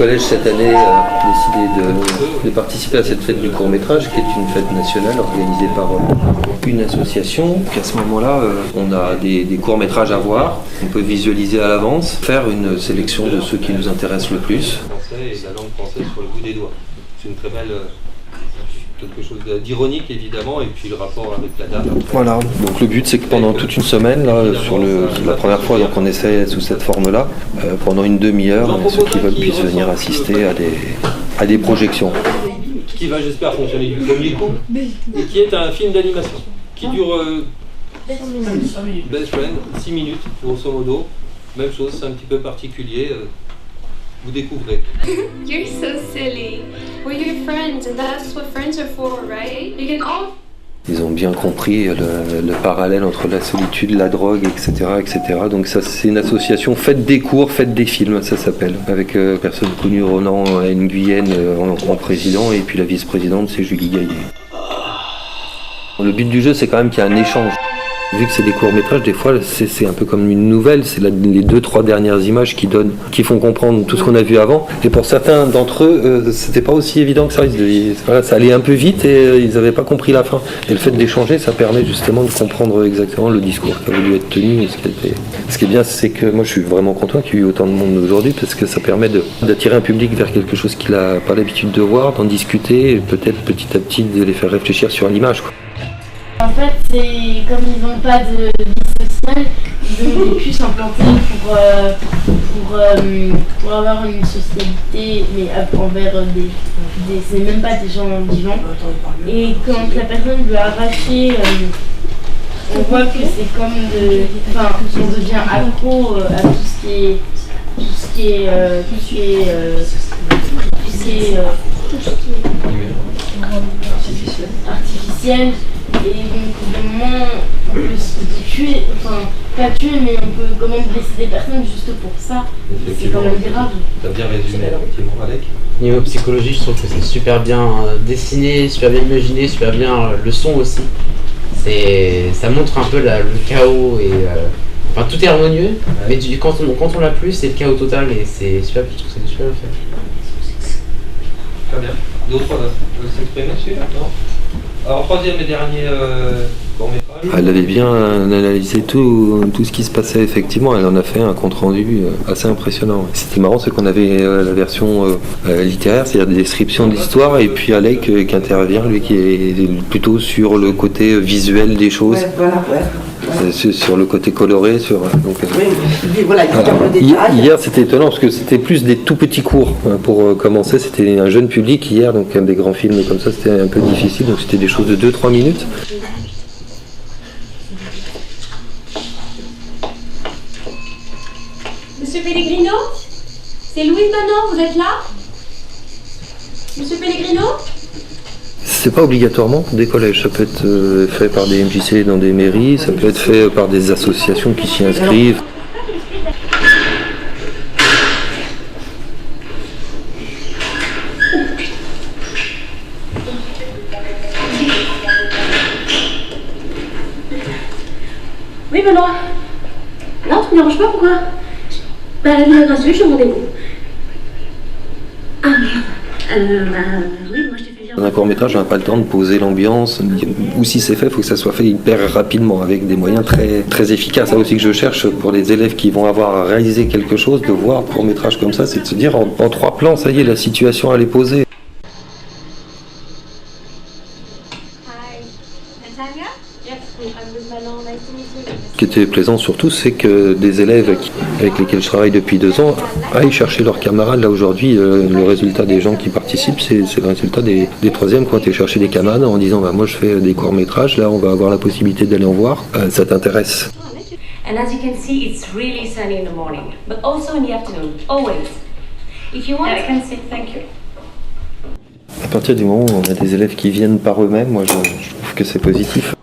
collège cette année a décidé de participer à cette fête du court-métrage, qui est une fête nationale organisée par une association. À ce moment-là, on a des courts-métrages à voir, on peut visualiser à l'avance, faire une sélection de ceux qui nous intéressent le plus. Et la langue française sur le bout des doigts. C'est une très belle... quelque chose d'ironique évidemment, et puis le rapport avec la dame. Voilà, donc le but c'est que pendant toute une semaine, là, c'est la première fois donc on essaie sous cette forme-là, pendant une demi-heure, ceux qui veulent puissent venir assister à des projections. Qui va j'espère fonctionner du premier coup, et qui est un film d'animation, qui dure Best Friend, 6 minutes grosso modo, même chose, c'est un petit peu particulier. Vous découvrez. You're so silly. We're your friends, and that's what friends are for, right? You can all... Ils ont bien compris le parallèle entre la solitude, la drogue, etc., etc. Donc ça, c'est une association Faites des cours, Faites des films, ça s'appelle. Avec personne connue, Ronan Nguyen en président, et puis la vice-présidente, c'est Julie Gaillet. Le but du jeu, c'est quand même qu'il y a un échange. Vu que c'est des courts-métrages, des fois, c'est un peu comme une nouvelle, c'est les 2-3 dernières images qui font comprendre tout ce qu'on a vu avant. Et pour certains d'entre eux, c'était pas aussi évident que ça. Voilà, ça allait un peu vite et ils n'avaient pas compris la fin. Et le fait d'échanger, ça permet justement de comprendre exactement le discours qui a voulu être tenu. Ce qui est bien, c'est que moi, je suis vraiment content qu'il y ait eu autant de monde aujourd'hui, parce que ça permet d'attirer un public vers quelque chose qu'il n'a pas l'habitude de voir, d'en discuter, et peut-être petit à petit de les faire réfléchir sur l'image, quoi. En fait, c'est comme ils n'ont pas de vie sociale, ils ont des puces implantées pour avoir une socialité, mais envers c'est même pas des gens vivants. Et quand la personne veut arracher, on voit que c'est comme on devient accro à tout ce qui est artificiel. Et donc, au moment, on peut se tuer, pas tuer, mais on peut quand même blesser des personnes juste pour ça. C'est quand même grave. Tu as bien résumé, effectivement, Alec. Niveau psychologie, je trouve que c'est super bien dessiné, super bien imaginé, super bien le son aussi. Ça montre un peu le chaos et tout est harmonieux, ouais. Mais quand on l'a plus, c'est le chaos total et c'est super, je trouve que c'est super bien fait. Très bien. D'autres veulent s'exprimer celui-là, non? Alors, troisième et dernier court-métrage. Elle avait bien analysé tout ce qui se passait, effectivement. Elle en a fait un compte-rendu assez impressionnant. C'était marrant, c'est qu'on avait la version littéraire, c'est-à-dire des descriptions de l'histoire, et puis Alec qui intervient, lui qui est plutôt sur le côté visuel des choses. Ouais, voilà, ouais. Sur le côté coloré, voilà. Hier c'était étonnant parce que c'était plus des tout petits cours pour commencer, c'était un jeune public hier, donc des grands films comme ça c'était un peu difficile, donc c'était des choses de 2-3 minutes. Monsieur Pellegrino? C'est Louise Manon, vous êtes là? Monsieur Pellegrino? C'est pas obligatoirement des collèges, ça peut être fait par des MJC dans des mairies, ça peut être fait par des associations qui s'y inscrivent. Oui, Benoît. Non, tu ne me déranges pas, pourquoi? Bien reçu, je suis au rendez-vous. Ah merde. Oui, moi je t'ai fait dire. Dans un court-métrage, on n'a pas le temps de poser l'ambiance, ou si c'est fait, il faut que ça soit fait hyper rapidement, avec des moyens très, très efficaces. C'est ça aussi que je cherche pour les élèves qui vont avoir à réaliser quelque chose, de voir un court-métrage comme ça, c'est de se dire en 3 plans, ça y est, la situation elle est posée. Ce qui était plaisant surtout, c'est que des élèves avec lesquels je travaille depuis 2 ans aillent chercher leurs camarades. Là aujourd'hui, le résultat des gens qui participent, c'est le résultat des 3e qui ont été chercher des camarades en disant moi je fais des courts-métrages, là on va avoir la possibilité d'aller en voir, ça t'intéresse. And as you can see, it's really sunny in the morning, but also in the afternoon, always. If you want, I can say thank you. À partir du moment où on a des élèves qui viennent par eux-mêmes, moi je trouve que c'est positif.